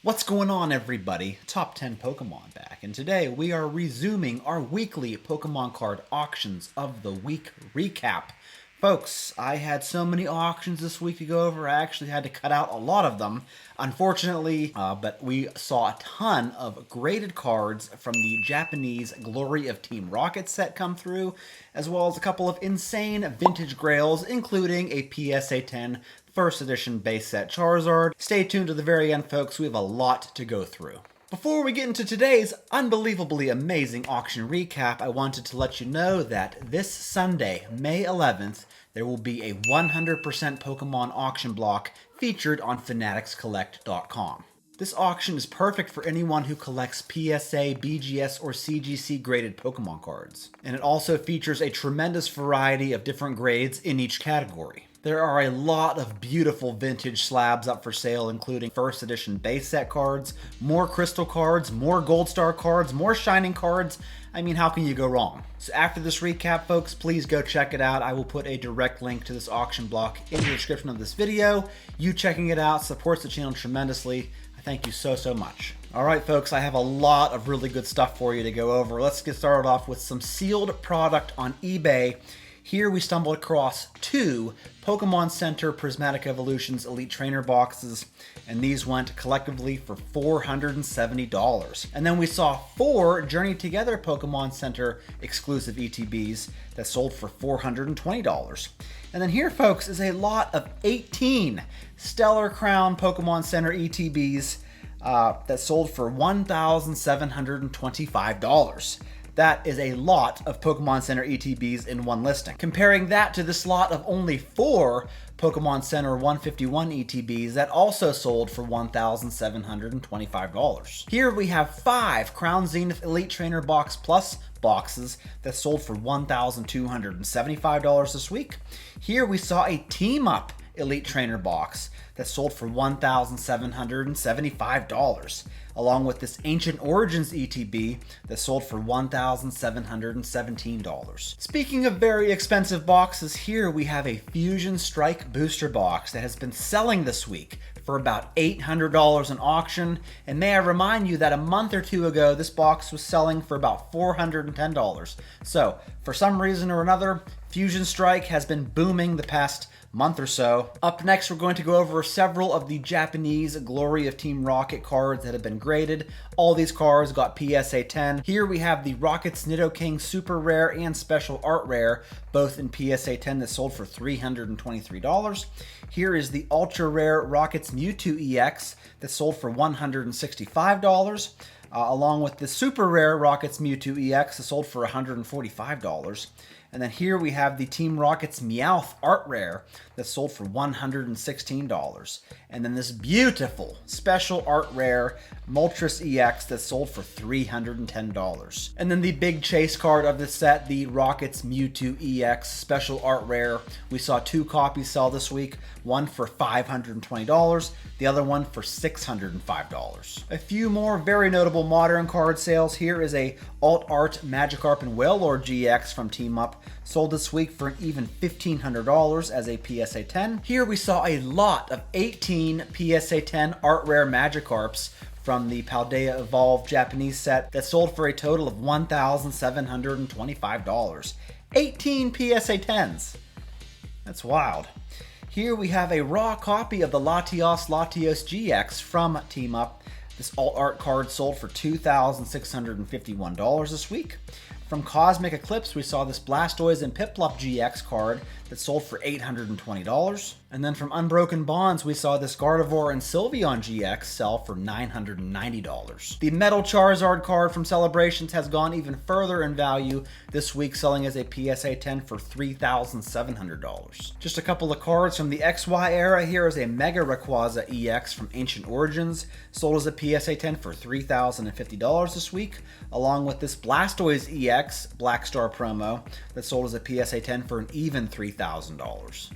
What's going on, everybody? Top 10 Pokemon back, and today we are resuming our weekly Pokemon card auctions of the week recap. Folks, I had so many auctions this week to go over, I actually had to cut out a lot of them, unfortunately, but we saw a ton of graded cards from the Japanese Glory of Team Rocket set come through, as well as a couple of insane vintage grails, including a PSA 10 First Edition base set Charizard. Stay tuned to the very end, folks. We have a lot to go through. Before we get into today's unbelievably amazing auction recap, I wanted to let you know that this Sunday, May 11th, there will be a 100% Pokemon auction block featured on fanaticscollect.com. This auction is perfect for anyone who collects PSA, BGS, or CGC graded Pokemon cards. And it also features a tremendous variety of different grades in each category. There are a lot of beautiful vintage slabs up for sale, including first edition base set cards, more crystal cards, more gold star cards, more shining cards. I mean, how can you go wrong? So after this recap, folks, please go check it out. I will put a direct link to this auction block in the description of this video. You checking it out supports the channel tremendously. I thank you so much. All right, folks, I have a lot of really good stuff for you to go over. Let's get started off with some sealed product on eBay. Here we stumbled across two Pokemon Center Prismatic Evolutions Elite Trainer boxes, and these went collectively for $470. And then we saw four Journey Together Pokemon Center exclusive ETBs that sold for $420. And then here, folks, is a lot of 18 Stellar Crown Pokemon Center ETBs that sold for $1,725. That is a lot of Pokemon Center ETBs in one listing. Comparing that to this lot of only four Pokemon Center 151 ETBs that also sold for $1,725. Here we have five Crown Zenith Elite Trainer Box Plus boxes that sold for $1,275 this week. Here we saw a Team Up Elite Trainer box that sold for $1,775, along with this Ancient Origins ETB that sold for $1,717. Speaking of very expensive boxes, here we have a Fusion Strike booster box that has been selling this week for about $800 in auction, and may I remind you that a month or two ago this box was selling for about $410. So for some reason or another, Fusion Strike has been booming the past month or so. Up next, we're going to go over several of the Japanese Glory of Team Rocket cards that have been graded. All these cards got PSA 10. Here we have the Rockets Nidoking Super Rare and Special Art Rare, both in PSA 10 that sold for $323. Here is the Ultra Rare Rockets Mewtwo EX that sold for $165. Along with the Super Rare Rockets Mewtwo EX that sold for $145. And then here we have the Team Rockets Meowth Art Rare that sold for $116. And then this beautiful Special Art Rare Moltres EX that sold for $310. And then the big chase card of the set, the Rockets Mewtwo EX Special Art Rare. We saw two copies sell this week, one for $520, the other one for $605. A few more very notable modern card sales. Here is a Alt Art Magikarp and Wailord GX from Team Up, sold this week for an even $1,500 as a PSA 10. Here we saw a lot of 18 PSA 10 Art Rare Magikarps from the Paldea Evolved Japanese set that sold for a total of $1,725. 18 PSA 10s. That's wild. Here we have a raw copy of the Latios GX from Team Up. This alt art card sold for $2,651 this week. From Cosmic Eclipse, we saw this Blastoise and Piplup GX card that sold for $820. And then from Unbroken Bonds, we saw this Gardevoir and Sylveon GX sell for $990. The Metal Charizard card from Celebrations has gone even further in value this week, selling as a PSA 10 for $3,700. Just a couple of cards from the XY era. Here is a Mega Rayquaza EX from Ancient Origins, sold as a PSA 10 for $3,050 this week, along with this Blastoise EX Black Star promo that sold as a PSA 10 for an even $3,000.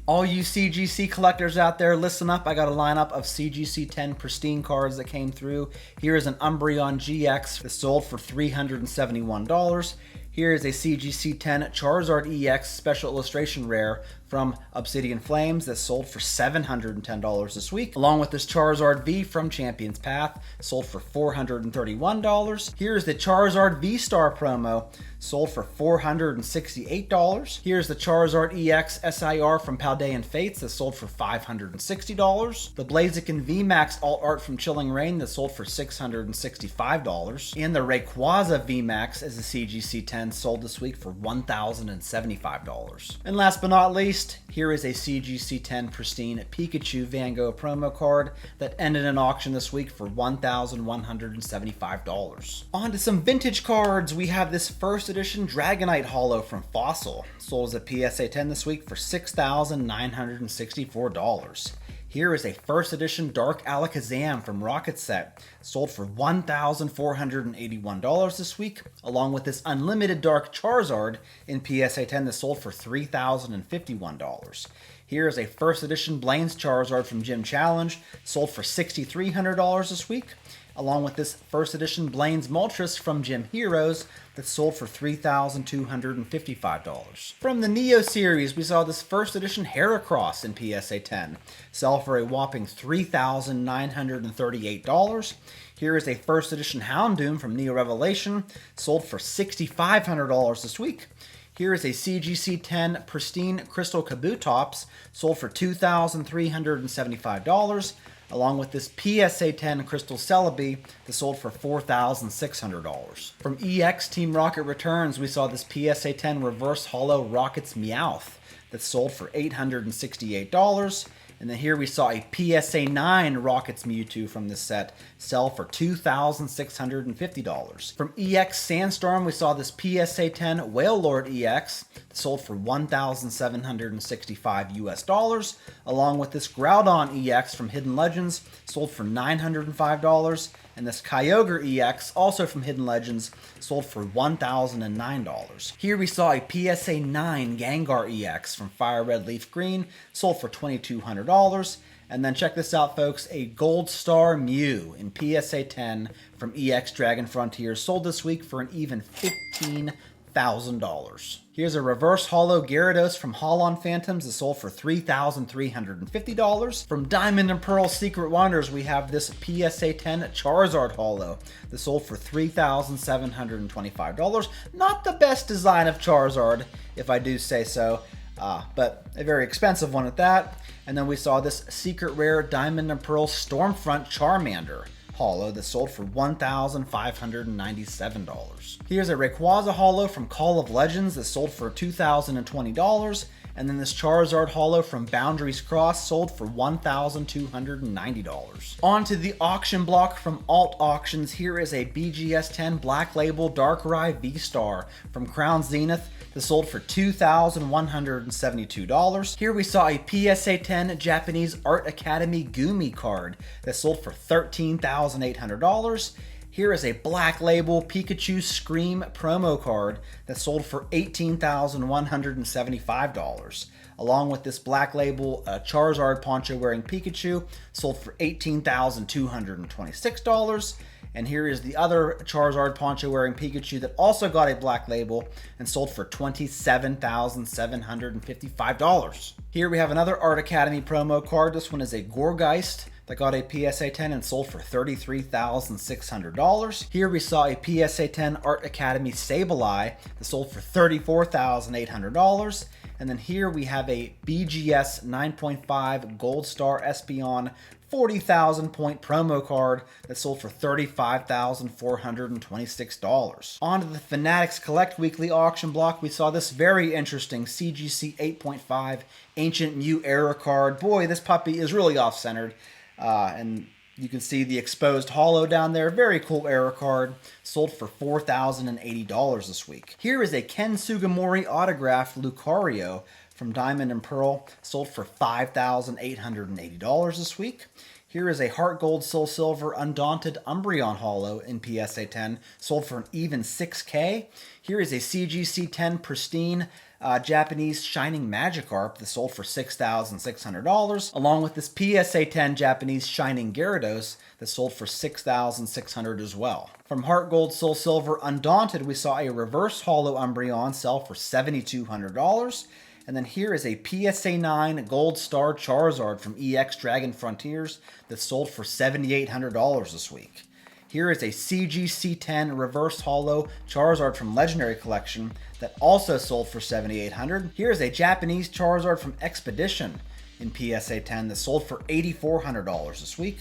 All you CGC collectors out there, listen up. I got a lineup of CGC 10 pristine cards that came through. Here is an Umbreon GX that sold for $371. Here is a CGC10 Charizard EX Special Illustration Rare from Obsidian Flames that sold for $710 this week, along with this Charizard V from Champion's Path, sold for $431. Here's the Charizard V-Star promo, sold for $468. Here's the Charizard EX SIR from Paldean Fates that sold for $560. The Blaziken VMAX Alt Art from Chilling Reign that sold for $665. And the Rayquaza VMAX as a CGC10 sold this week for $1,075. And last but not least, here is a CGC10 Pristine Pikachu Van Gogh promo card that ended an auction this week for $1,175. On to some vintage cards. We have this first edition Dragonite Holo from Fossil. Sold as a PSA 10 this week for $6,964. Here is a first edition Dark Alakazam from Rocket Set, sold for $1,481 this week, along with this Unlimited Dark Charizard in PSA 10 that sold for $3,051. Here is a first edition Blaine's Charizard from Gym Challenge, sold for $6,300 this week, along with this first edition Blaine's Moltres from Gym Heroes that sold for $3,255. From the Neo series, we saw this first edition Heracross in PSA 10 sell for a whopping $3,938. Here is a first edition Houndoom from Neo Revelation, sold for $6,500 this week. Here is a CGC10 Pristine Crystal Kabutops, sold for $2,375. Along with this PSA 10 Crystal Celebi that sold for $4,600. From EX Team Rocket Returns, we saw this PSA 10 Reverse Holo Rockets Meowth that sold for $868. And then here we saw a PSA 9 Rockets Mewtwo from this set sell for $2,650. From EX Sandstorm, we saw this PSA 10 Whale Lord EX that sold for $1,765 US, along with this Groudon EX from Hidden Legends, sold for $905. And this Kyogre EX, also from Hidden Legends, sold for $1,009. Here we saw a PSA 9 Gengar EX from Fire Red Leaf Green, sold for $2,200. And then check this out, folks, a Gold Star Mew in PSA 10 from EX Dragon Frontier, sold this week for an even $15,000. Here's a reverse holo Gyarados from Holon Phantoms that sold for $3,350. From Diamond and Pearl Secret Wonders, we have this PSA 10 Charizard holo that sold for $3,725. Not the best design of Charizard, if I do say so, but a very expensive one at that. And then we saw this secret rare Diamond and Pearl Stormfront Charmander holo that sold for $1,597. Here's a Rayquaza holo from Call of Legends that sold for $2,020. And then this Charizard holo from Boundaries Cross sold for $1,290. On to the auction block from Alt Auctions. Here is a BGS 10 Black Label Darkrai V-Star from Crown Zenith that sold for $2,172. Here we saw a PSA 10 Japanese Art Academy Gumi card that sold for $13,800. Here is a Black Label Pikachu Scream promo card that sold for $18,175. Along with this Black Label Charizard poncho wearing Pikachu, sold for $18,226. And here is the other Charizard poncho wearing Pikachu that also got a Black Label and sold for $27,755. Here we have another Art Academy promo card. This one is a Gourgeist that got a PSA 10 and sold for $33,600. Here we saw a PSA 10 Art Academy Sableye that sold for $34,800. And then here we have a BGS 9.5 Gold Star Espeon 40,000 point promo card that sold for $35,426. On to the Fanatics Collect Weekly auction block, we saw this very interesting CGC 8.5 Ancient Mew Era card. Boy, this puppy is really off-centered. And you can see the exposed holo down there. Very cool era card. Sold for $4,080 this week. Here is a Ken Sugimori autographed Lucario from Diamond and Pearl. Sold for $5,880 this week. Here is a Heart Gold Soul Silver Undaunted Umbreon Holo in PSA 10, sold for an even $6K. Here is a CGC 10 Pristine Japanese Shining Magikarp that sold for $6,600, along with this PSA 10 Japanese Shining Gyarados that sold for $6,600 as well. From Heart Gold Soul Silver Undaunted, we saw a Reverse Holo Umbreon sell for $7,200. And then here is a PSA 9 Gold Star Charizard from EX Dragon Frontiers that sold for $7,800 this week. Here is a CGC 10 Reverse Holo Charizard from Legendary Collection that also sold for $7,800. Here is a Japanese Charizard from Expedition in PSA 10 that sold for $8,400 this week.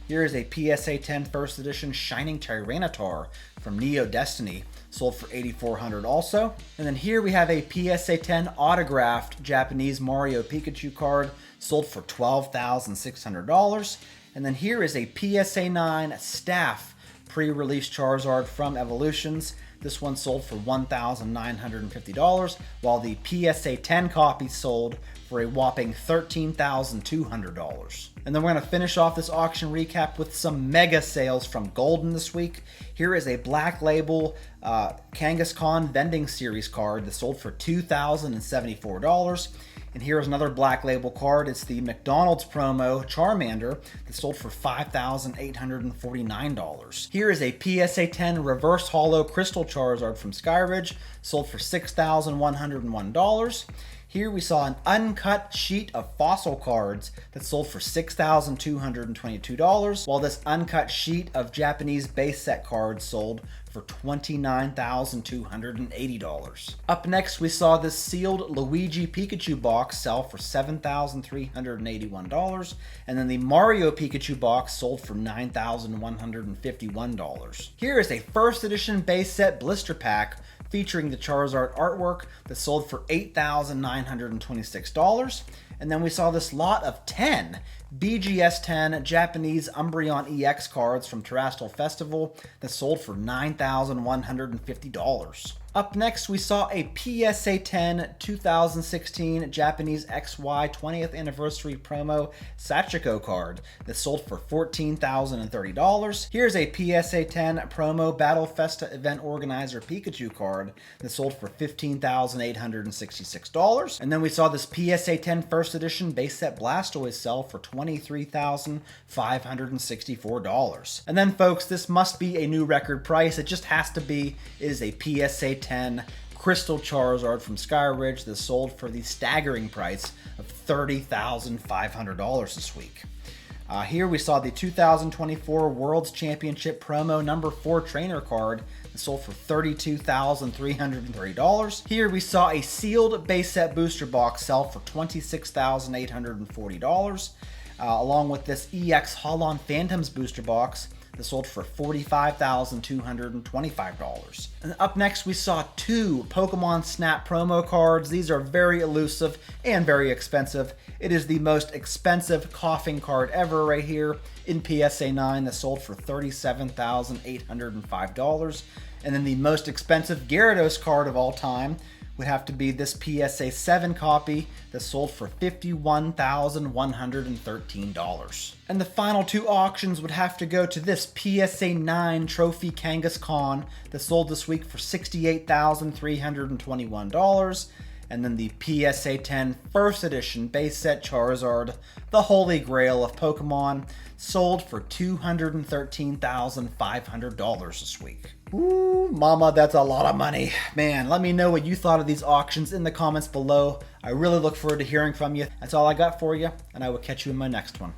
Here is a PSA 10 First Edition Shining Tyranitar from Neo Destiny, sold for $8,400 also. And then here we have a PSA 10 autographed Japanese Mario Pikachu card, sold for $12,600. And then here is a PSA 9 Staff pre-release Charizard from Evolutions. This one sold for $1,950, while the PSA 10 copy sold for a whopping $13,200. And then we're going to finish off this auction recap with some mega sales from Golden this week. Here is a Black Label Kangaskhan Vending Series card that sold for $2,074. And here's another Black Label card. It's the McDonald's promo Charmander that sold for $5,849. Here is a PSA 10 Reverse Holo Crystal Charizard from Skyridge, sold for $6,101. Here we saw an uncut sheet of fossil cards that sold for $6,222, while this uncut sheet of Japanese base set cards sold for $29,280. Up next, we saw this sealed Luigi Pikachu box sell for $7,381, and then the Mario Pikachu box sold for $9,151. Here is a first edition base set blister pack featuring the Charizard artwork that sold for $8,926. And then we saw this lot of 10 BGS 10 Japanese Umbreon EX cards from Terrestrial Festival that sold for $9,150. Up next, we saw a PSA 10 2016 Japanese XY 20th Anniversary Promo Sachiko card that sold for $14,030. Here's a PSA 10 Promo Battle Festa Event Organizer Pikachu card that sold for $15,866. And then we saw this PSA 10 First Edition Base Set Blastoise sell for $23,564. And then, folks, this must be a new record price. It just has to be. It is a PSA 10 Crystal Charizard from Skyridge that sold for the staggering price of $30,500 this week. Here we saw the 2024 World's Championship Promo number 4 trainer card that sold for $32,330. Here we saw a sealed base set booster box sell for $26,840, along with this EX Holon Phantoms booster box that sold for $45,225. And up next, we saw 2 Pokemon Snap promo cards. These are very elusive and very expensive. It is the most expensive coughing card ever right here in PSA 9 that sold for $37,805. And then the most expensive Gyarados card of all time would have to be this PSA 7 copy that sold for $51,113. And the final 2 auctions would have to go to this PSA 9 Trophy Kangaskhan that sold this week for $68,321. And then the PSA 10 First Edition Base Set Charizard, the holy grail of Pokemon, sold for $213,500 this week. Ooh, mama, that's a lot of money. Man, let me know what you thought of these auctions in the comments below. I really look forward to hearing from you. That's all I got for you, and I will catch you in my next one.